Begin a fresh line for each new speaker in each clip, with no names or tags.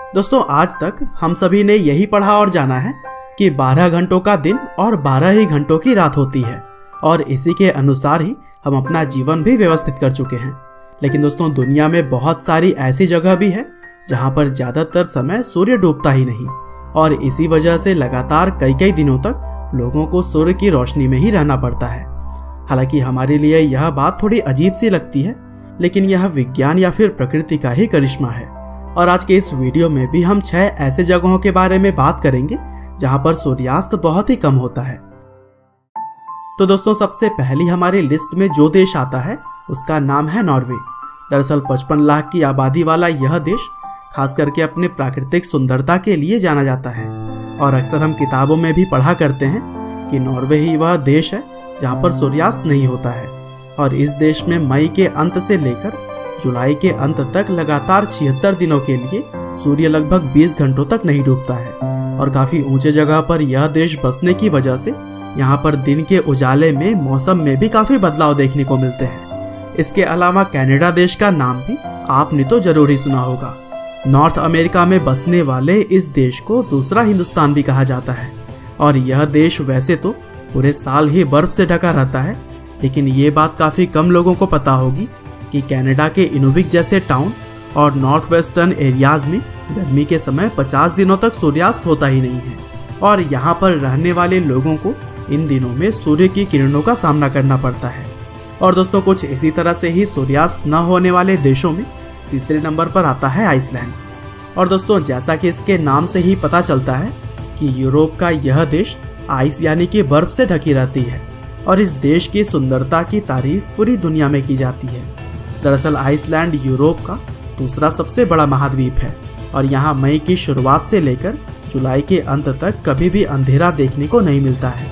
दोस्तों आज तक हम सभी ने यही पढ़ा और जाना है कि 12 घंटों का दिन और 12 ही घंटों की रात होती है और इसी के अनुसार ही हम अपना जीवन भी व्यवस्थित कर चुके हैं। लेकिन दोस्तों दुनिया में बहुत सारी ऐसी जगह भी है जहां पर ज्यादातर समय सूर्य डूबता ही नहीं और इसी वजह से लगातार कई दिनों तक लोगों को सूर्य की रोशनी में ही रहना पड़ता है। हालांकि हमारे लिए यह बात थोड़ी अजीब सी लगती है, लेकिन यह विज्ञान या फिर प्रकृति का ही करिश्मा है। और आज के इस वीडियो में भी हम 6 ऐसे जगहों के बारे में बात करेंगे जहां पर सूर्यास्त बहुत ही कम होता है। तो दोस्तों सबसे पहली हमारी लिस्ट में जो देश आता है उसका नाम है नॉर्वे। दरअसल 55 लाख की आबादी वाला यह देश खास करके अपने प्राकृतिक सुंदरता के लिए जाना जाता है और अक्सर हम किताबों में भी पढ़ा करते हैं कि नॉर्वे ही वह देश है जहां पर सूर्यास्त नहीं होता है। और इस देश में मई के अंत से लेकर जुलाई के अंत तक लगातार 76 दिनों के लिए सूर्य लगभग 20 घंटों तक नहीं डूबता है। और काफी ऊंचे जगह पर यह देश बसने की वजह से यहाँ पर दिन के उजाले में मौसम में भी काफी बदलाव देखने को मिलते हैं। इसके अलावा कनाडा देश का नाम भी आपने तो जरूर ही सुना होगा। नॉर्थ अमेरिका में बसने वाले इस देश को दूसरा हिंदुस्तान भी कहा जाता है और यह देश वैसे तो पूरे साल ही बर्फ से ढका रहता है, लेकिन ये बात काफी कम लोगों को पता होगी कि कनाडा के इनुविक जैसे टाउन और नॉर्थ वेस्टर्न एरियाज में गर्मी के समय 50 दिनों तक सूर्यास्त होता ही नहीं है और यहाँ पर रहने वाले लोगों को इन दिनों में सूर्य की किरणों का सामना करना पड़ता है। और दोस्तों कुछ इसी तरह से ही सूर्यास्त न होने वाले देशों में तीसरे नंबर पर आता है आइसलैंड। और दोस्तों जैसा कि इसके नाम से ही पता चलता है कि यूरोप का यह देश आइस यानी कि बर्फ से ढकी रहती है और इस देश की सुंदरता की तारीफ पूरी दुनिया में की जाती है। दरअसल आइसलैंड यूरोप का दूसरा सबसे बड़ा महाद्वीप है और यहाँ मई की शुरुआत से लेकर जुलाई के अंत तक कभी भी अंधेरा देखने को नहीं मिलता है।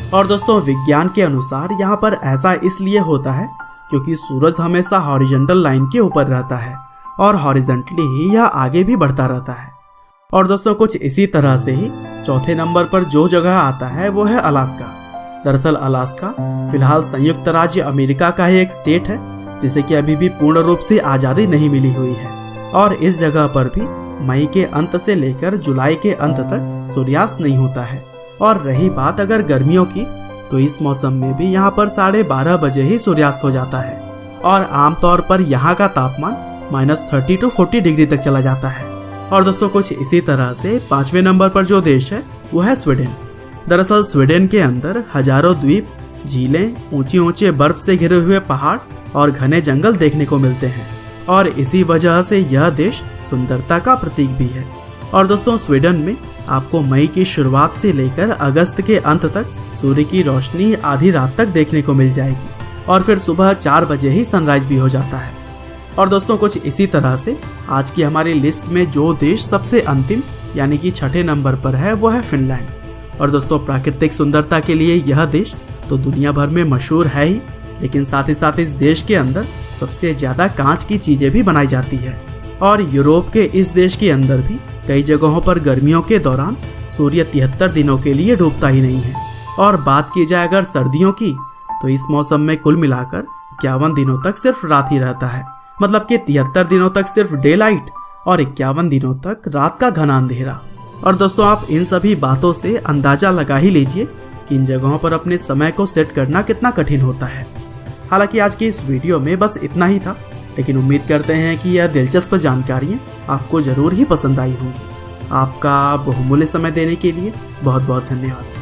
और दोस्तों विज्ञान के अनुसार यहाँ पर ऐसा इसलिए होता है क्योंकि सूरज हमेशा हॉरिजॉन्टल लाइन के ऊपर रहता है और हॉरिजॉन्टली ही यह आगे भी बढ़ता रहता है। और दोस्तों कुछ इसी तरह से ही चौथे नंबर पर जो जगह आता है वो है अलास्का। दरअसल अलास्का फिलहाल संयुक्त राज्य अमेरिका का ही एक स्टेट है जिसे कि अभी भी पूर्ण रूप से आज़ादी नहीं मिली हुई है और इस जगह पर भी मई के अंत से लेकर जुलाई के अंत तक सूर्यास्त नहीं होता है। और रही बात अगर गर्मियों की, तो इस मौसम में भी यहाँ पर 12:30 बजे ही सूर्यास्त हो जाता है और आमतौर पर यहाँ का तापमान -30 to 40 डिग्री तक चला जाता है। और दोस्तों कुछ इसी तरह से 5वें नंबर पर जो देश है वो है स्वीडन। दरअसल स्वीडन के अंदर हजारों द्वीप, झीलें, ऊंचे बर्फ से घिरे हुए पहाड़ और घने जंगल देखने को मिलते हैं और इसी वजह से यह देश सुंदरता का प्रतीक भी है। और दोस्तों स्वीडन में आपको मई की शुरुआत से लेकर अगस्त के अंत तक सूर्य की रोशनी आधी रात तक देखने को मिल जाएगी और फिर सुबह 4 बजे ही सनराइज भी हो जाता है। और दोस्तों कुछ इसी तरह से आज की हमारी लिस्ट में जो देश सबसे अंतिम यानी कि 6ठे नंबर पर है वो है फिनलैंड। और दोस्तों प्राकृतिक सुंदरता के लिए यह देश तो दुनिया भर में मशहूर है ही, लेकिन साथ ही साथ इस देश के अंदर सबसे ज्यादा कांच की चीजें भी बनाई जाती है। और यूरोप के इस देश के अंदर भी कई जगहों पर गर्मियों के दौरान सूर्य 73 दिनों के लिए डूबता ही नहीं है। और बात की जाए अगर सर्दियों की, तो इस मौसम में कुल मिलाकर 51 दिनों तक सिर्फ रात ही रहता है। मतलब कि 73 दिनों तक सिर्फ डे लाइट और 51 दिनों तक रात का घना अंधेरा। और दोस्तों आप इन सभी बातों से अंदाजा लगा ही लीजिए कि इन जगहों पर अपने समय को सेट करना कितना कठिन होता है। हालांकि आज की इस वीडियो में बस इतना ही था, लेकिन उम्मीद करते हैं कि यह दिलचस्प जानकारियाँ आपको जरूर ही पसंद आई होंगी। आपका बहुमूल्य समय देने के लिए बहुत बहुत धन्यवाद।